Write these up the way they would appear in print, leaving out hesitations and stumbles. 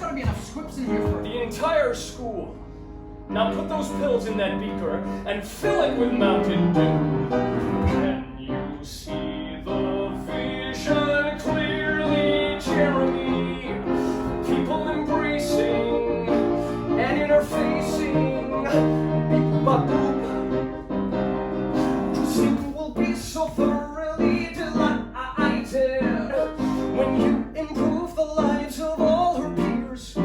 gotta be enough scripts in here for the entire school. Now put those pills in that beaker and fill it with Mountain Dew. Can you see the vision clearly, Jeremy? People embracing and interfacing. Beep, bop, boop. You will be so thoroughly delighted when you improve the lives of all her peers.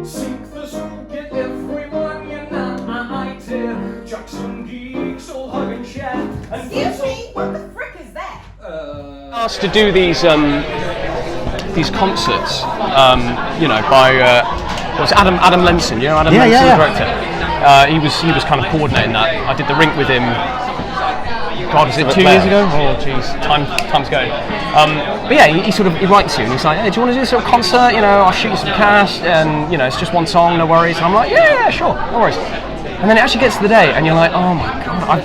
Sink the soup, get everyone united. Jocks and geeks all hug and chat. And Excuse me, what the frick is that? Asked to do these concerts, by what's Adam Lenson? You know Adam Lenson, the director. He was kind of coordinating that. I did the rink with him. God, was it 2 years ago? Oh, jeez, time's going. But yeah, he writes you and he's like, hey, do you want to do this sort of concert? I'll shoot you some cash, and it's just one song, no worries. And I'm like, yeah, sure, no worries. And then it actually gets to the day, and you're like, oh my God,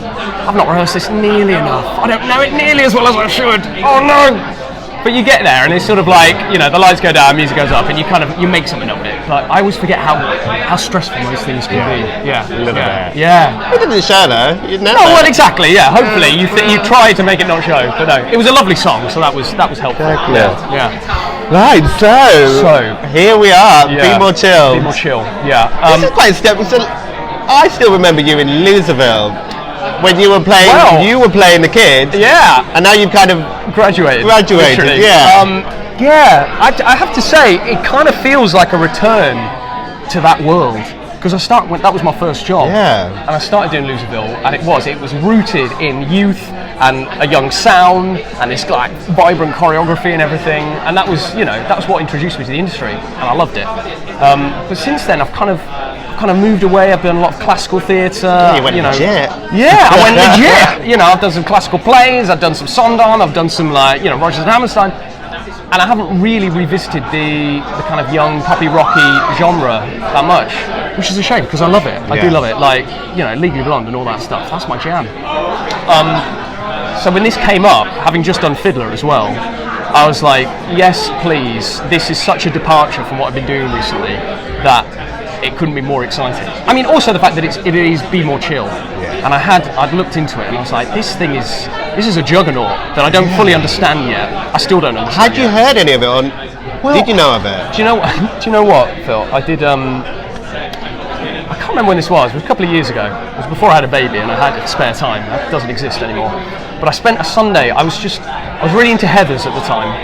I've not rehearsed this nearly enough. I don't know it nearly as well as I should. Oh no! But you get there, and it's sort of like, the lights go down, music goes up, and you make something of it. But I always forget how stressful most things can be. Yeah, a little bit. Yeah. You didn't show though. You never. Oh well, exactly. Yeah. Hopefully, you try to make it not show, but no, it was a lovely song, so that was helpful. Exactly. Yeah. Right. So here we are. Yeah. Be more chill. Be more chill. Yeah. This is quite a step. So I still remember you in Loserville. When you were playing, the kid. Yeah. And now you've kind of graduated. Literally. Yeah. I have to say, it kind of feels like a return to that world. Because that was my first job. Yeah. And I started doing Loserville, and it was rooted in youth and a young sound and this like vibrant choreography and everything. And that was what introduced me to the industry, and I loved it. But since then, I've kind of moved away. I've done a lot of classical theatre. You went legit. Yeah, I went legit. I've done some classical plays. I've done some Sondheim. I've done some Rodgers and Hammerstein. And I haven't really revisited the kind of young poppy rocky genre that much, which is a shame because I love it. I do love it. Like Legally Blonde and all that stuff. That's my jam. So when this came up, having just done Fiddler as well, I was like, yes, please. This is such a departure from what I've been doing recently that it couldn't be more exciting. I mean, also the fact that it is Be More Chill. Yeah. And I'd looked into it and I was like, this is a juggernaut that I don't fully understand yet. I still don't understand. Had you heard any of it did you know of it? Do you know what, Phil? I did I can't remember when this was. It was a couple of years ago. It was before I had a baby and I had spare time. That doesn't exist anymore. But I spent a Sunday, I was really into Heathers at the time.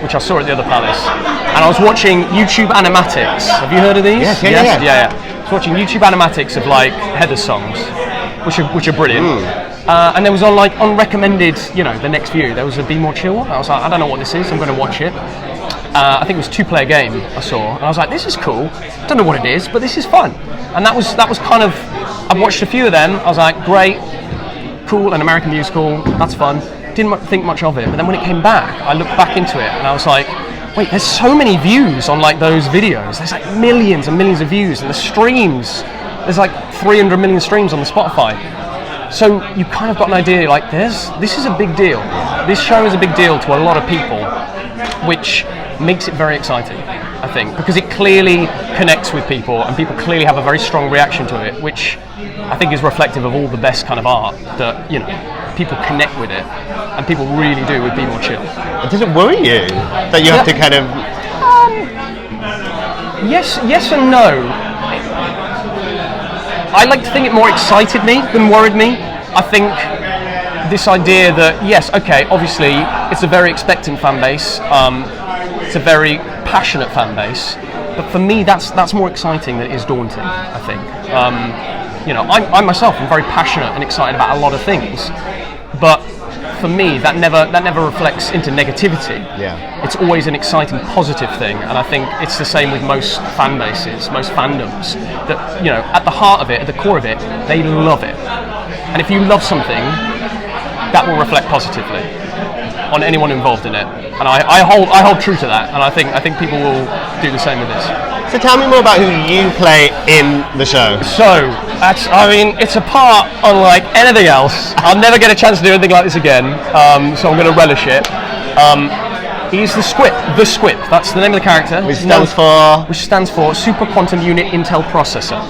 Which I saw at the other Palace, and I was watching YouTube animatics. Have you heard of these? Yes. Yeah. I was watching YouTube animatics of like Heather songs, which are brilliant. And there was on recommended, the next view, there was a Be More Chill one. I was like, I don't know what this is. I'm going to watch it. I think it was 2-player game I saw, and I was like, this is cool. I don't know what it is, but this is fun. And that was kind of. I watched a few of them. I was like, great, cool, an American musical. That's fun. Didn't think much of it, but then when it came back, I looked back into it and I was like, wait, there's so many views on like those videos. There's like millions and millions of views, and the streams, there's like 300 million streams on the Spotify. So you kind of got an idea, like this is a big deal. This show is a big deal to a lot of people, which makes it very exciting, I think, because it clearly connects with people and people clearly have a very strong reaction to it, which I think is reflective of all the best kind of art that, people connect with it, and people really do with Be More Chill. Does it worry you that you have to kind of? Yes and no. I like to think it more excited me than worried me. I think this idea that yes, okay, obviously it's a very expectant fan base. It's a very passionate fan base, but for me that's more exciting than it is daunting. I think. I myself am very passionate and excited about a lot of things. But for me, that never reflects into negativity. Yeah. It's always an exciting, positive thing, and I think it's the same with most fan bases, most fandoms. That at the heart of it, at the core of it, they love it. And if you love something, that will reflect positively on anyone involved in it. And I hold true to that, and I think people will do the same with this. So tell me more about who you play in the show. So, it's a part unlike anything else. I'll never get a chance to do anything like this again, so I'm going to relish it. He's the Squip. The Squip. That's the name of the character. Which stands for Super Quantum Unit Intel Processor.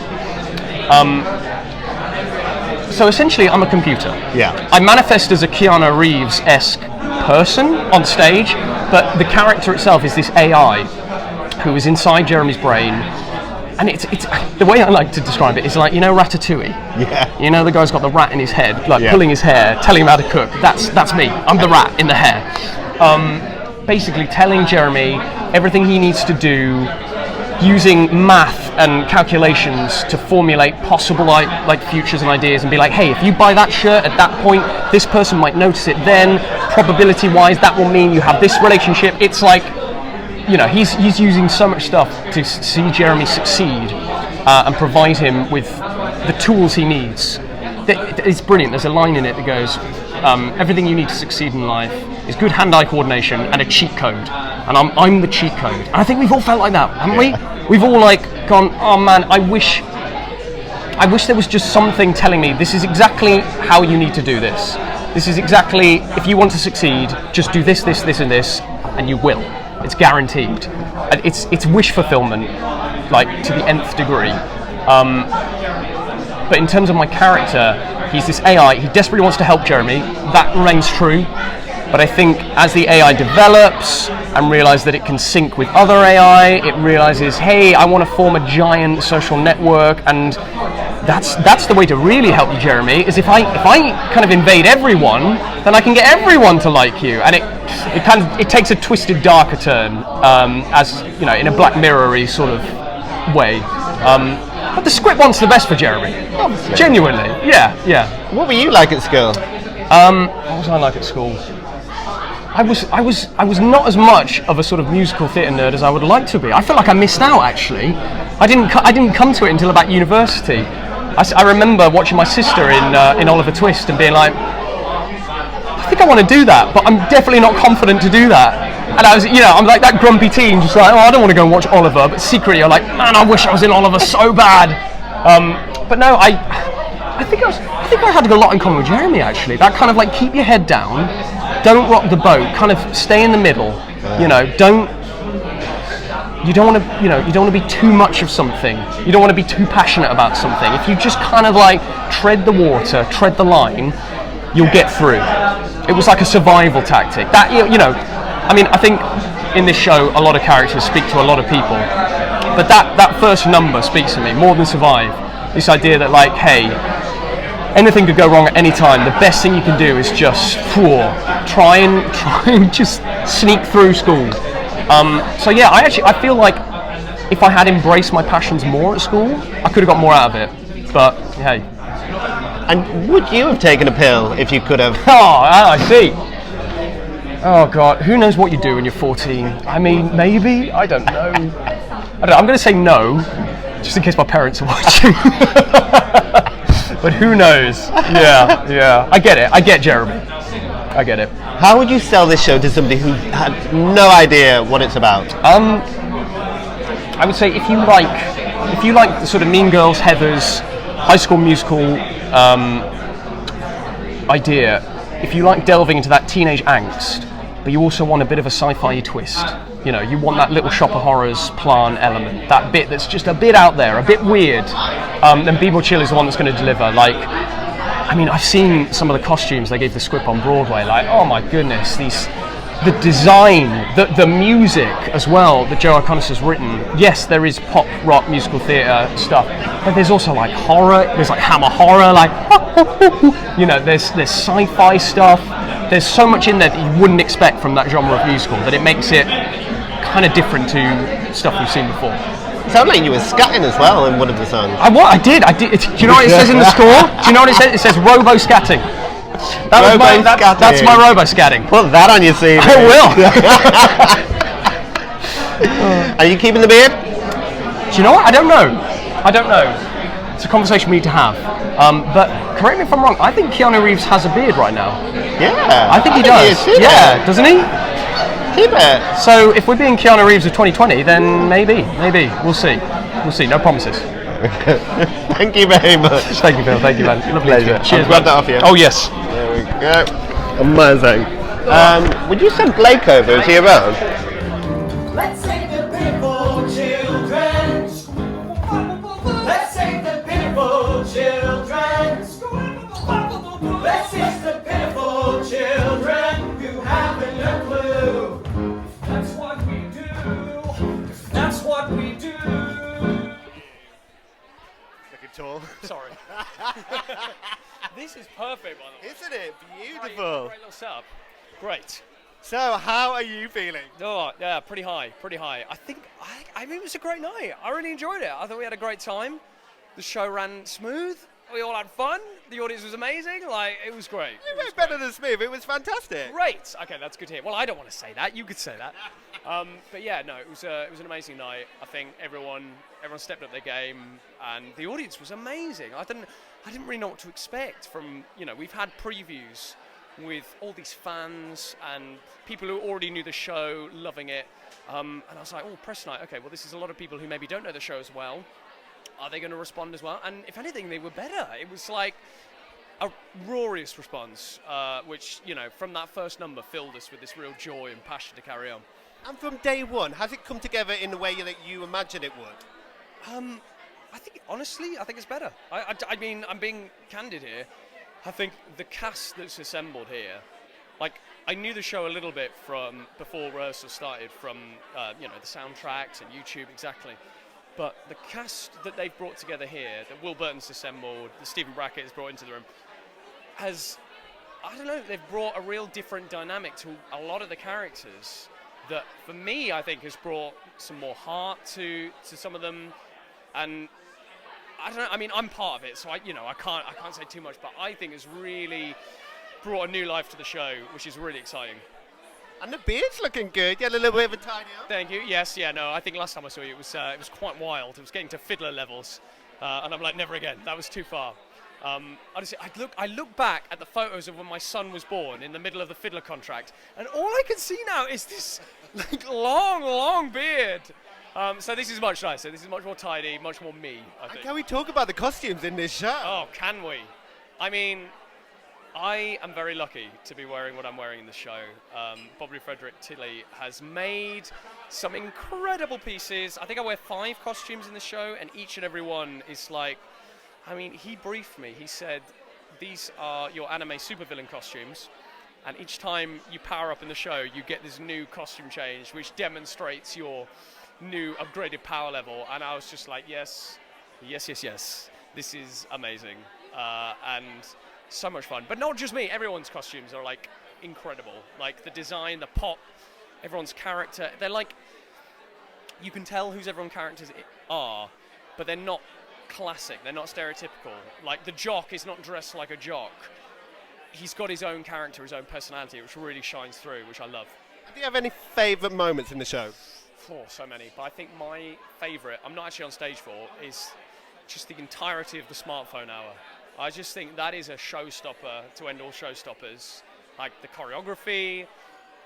So essentially, I'm a computer. Yeah. I manifest as a Keanu Reeves-esque person on stage, but the character itself is this AI who is inside Jeremy's brain. And it's the way I like to describe it is like, you know, Ratatouille. Yeah. You know, the guy's got the rat in his head, like Yeah. pulling his hair, telling him how to cook. That's me. I'm the rat in the hair. Basically, telling Jeremy everything he needs to do, using math and calculations to formulate possible like futures and ideas, and be like, hey, if you buy that shirt at that point, this person might notice it. Then, probability-wise, that will mean you have this relationship. It's like, you know, he's using so much stuff to see Jeremy succeed and provide him with the tools he needs. It's brilliant. There's a line in it that goes, everything you need to succeed in life is good hand-eye coordination and a cheat code. And I'm the cheat code. And I think we've all felt like that, haven't we? We've all like gone, oh man, I wish there was just something telling me this is exactly how you need to do this. This is exactly, if you want to succeed, just do this, this, this, and this, and you will. It's guaranteed. And it's wish fulfillment, like to the nth degree. But in terms of my character, he's this AI. He desperately wants to help Jeremy. That remains true. But I think as the AI develops and realizes that it can sync with other AI, it realizes, hey, I want to form a giant social network, and that's the way to really help you, Jeremy. Is if I kind of invade everyone, then I can get everyone to like you, and it takes a twisted, darker turn, as you know, in a Black Mirror-y sort of way. But the script wants the best for Jeremy. Obviously. Genuinely, yeah. What were you like at school? What was I like at school? I was not as much of a sort of musical theatre nerd as I would like to be. I feel like I missed out, actually. I didn't come to it until about university. I remember watching my sister in Oliver Twist and being like, I think I want to do that, but I'm definitely not confident to do that. And I was, you know, I'm like that grumpy teen, just like, oh, I don't want to go and watch Oliver, but secretly you're like, man, I wish I was in Oliver so bad. But no, I think I had a lot in common with Jeremy, actually. That kind of like, keep your head down, don't rock the boat, kind of stay in the middle. You know, you don't want to be too much of something. You don't want to be too passionate about something. If you just kind of like tread the water, tread the line, you'll get through. It was like a survival tactic. That, you know, I mean, I think in this show a lot of characters speak to a lot of people, but that first number speaks to me more than survive. This idea that like, hey, anything could go wrong at any time. The best thing you can do is just try and just sneak through school. So yeah, I feel like if I had embraced my passions more at school, I could have got more out of it. But hey. And would you have taken a pill if you could have? Oh, I see. Oh God, who knows what you do when you're 14? I mean, maybe, I don't know. I'm going to say no, just in case my parents are watching. But who knows? Yeah. I get it. I get Jeremy. I get it. How would you sell this show to somebody who had no idea what it's about? I would say if you like the sort of Mean Girls, Heathers, High School Musical idea, if you like delving into that teenage angst, but you also want a bit of a sci-fi twist, you know, you want that little Shop of Horrors plan element, that bit that's just a bit out there, a bit weird, then Be More Chill is the one that's going to deliver. Like, I mean, I've seen some of the costumes they gave the script on Broadway, like, oh my goodness, the design, the music as well that Joe O'Connor has written. Yes, there is pop, rock, musical theatre stuff, but there's also like horror, there's like Hammer horror, like, you know, there's sci-fi stuff. There's so much in there that you wouldn't expect from that genre of musical that it makes it kind of different to stuff we've seen before. It sounded like you were scatting as well in one of the songs. I did. Do you know what it says in the score? Do you know what it says? It says robo-scatting. That's my robo-scatting. Put that on your CV. I will. Are you keeping the beard? Do you know what? I don't know. It's a conversation we need to have. But correct me if I'm wrong, I think Keanu Reeves has a beard right now. Yeah. I think he does. Yeah, doesn't he? Keep it. So if we're being Keanu Reeves of 2020, then maybe. We'll see. No promises. Thank you very much. Thank you, Phil. Thank you, man. Lovely. Pleasure. Cheers. I'll grab that off you. Oh, yes. There we go. Amazing. Would you send Blake over? Is he around? Let's save the pitiful children. Let's save the pitiful children. Let's save the pitiful children who haven't a clue. That's what we do. That's what we do. Looking tall. Sorry. This is perfect, by the way. Isn't it beautiful? Great little setup. Great. So, how are you feeling? Oh, yeah, pretty high. I mean, it was a great night. I really enjoyed it. I thought we had a great time. The show ran smooth. We all had fun. The audience was amazing. Like, it was great. It was better than smooth. It was fantastic. Great. Okay, that's good to hear. Well, I don't want to say that. You could say that. But yeah, no, it was an amazing night. I think everyone stepped up their game, and the audience was amazing. I didn't really know what to expect from, we've had previews with all these fans and people who already knew the show, loving it. And I was like, oh, press night. Okay, well, this is a lot of people who maybe don't know the show as well. Are they going to respond as well? And if anything, they were better. It was like a roarious response, which, from that first number filled us with this real joy and passion to carry on. And from day one, has it come together in the way that you imagined it would? I think it's better. I mean, I'm being candid here. I think the cast that's assembled here, like, I knew the show a little bit from before rehearsal started, from the soundtracks and YouTube exactly. But the cast that they've brought together here, that Will Burton's assembled, that Stephen Brackett has brought into the room, they've brought a real different dynamic to a lot of the characters that, for me, I think has brought some more heart to some of them. And I don't know, I mean, I'm part of it, so I can't say too much, but I think it's really brought a new life to the show, which is really exciting. And the beard's looking good. You had a little bit of a tidy up. Thank you. Yes, yeah, no, I think last time I saw you, it was quite wild. It was getting to fiddler levels, and I'm like, never again. That was too far. I look back at the photos of when my son was born in the middle of the fiddler contract, and all I can see now is this long beard. So this is much nicer. This is much more tidy, much more me, I think. And can we talk about the costumes in this show? Oh, can we? I mean, I am very lucky to be wearing what I'm wearing in the show. Bobby Frederick Tilley has made some incredible pieces. I think I wear 5 costumes in the show, and each and every one is like, I mean, he briefed me. He said, these are your anime supervillain costumes, and each time you power up in the show, you get this new costume change, which demonstrates your new upgraded power level. And I was just like, yes. This is amazing. And so much fun. But not just me. Everyone's costumes are like incredible. Like the design, the pop, everyone's character. They're like, you can tell whose everyone's characters are, but they're not classic. They're not stereotypical. Like the jock is not dressed like a jock. He's got his own character, his own personality, which really shines through, which I love. Do you have any favourite moments in the show? Oh, so many. But I think my favourite, I'm not actually on stage for, is just the entirety of the smartphone hour. I just think that is a showstopper to end all showstoppers. Like the choreography,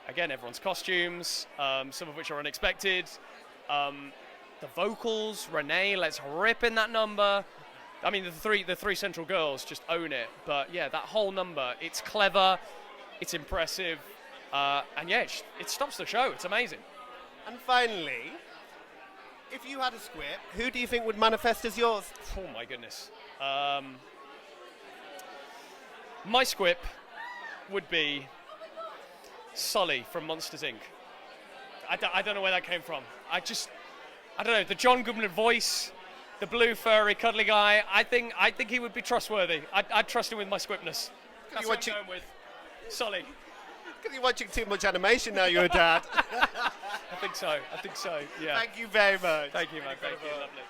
again, everyone's costumes, some of which are unexpected. The vocals, Renee, let's rip in that number. I mean, the three central girls just own it. But yeah, that whole number, it's clever, it's impressive, and yeah, it stops the show. It's amazing. And finally, if you had a script, who do you think would manifest as yours? Oh my goodness. My squip would be Sully from Monsters, Inc. I don't know where that came from. I don't know, the John Goodman voice, the blue furry cuddly guy, I think he would be trustworthy. I'd trust him with my squipness. That's what I'm going with. Sully. Because you're watching too much animation now, you're a dad. I think so, yeah. Thank you very much. Thank you, man. Thank you. Lovely.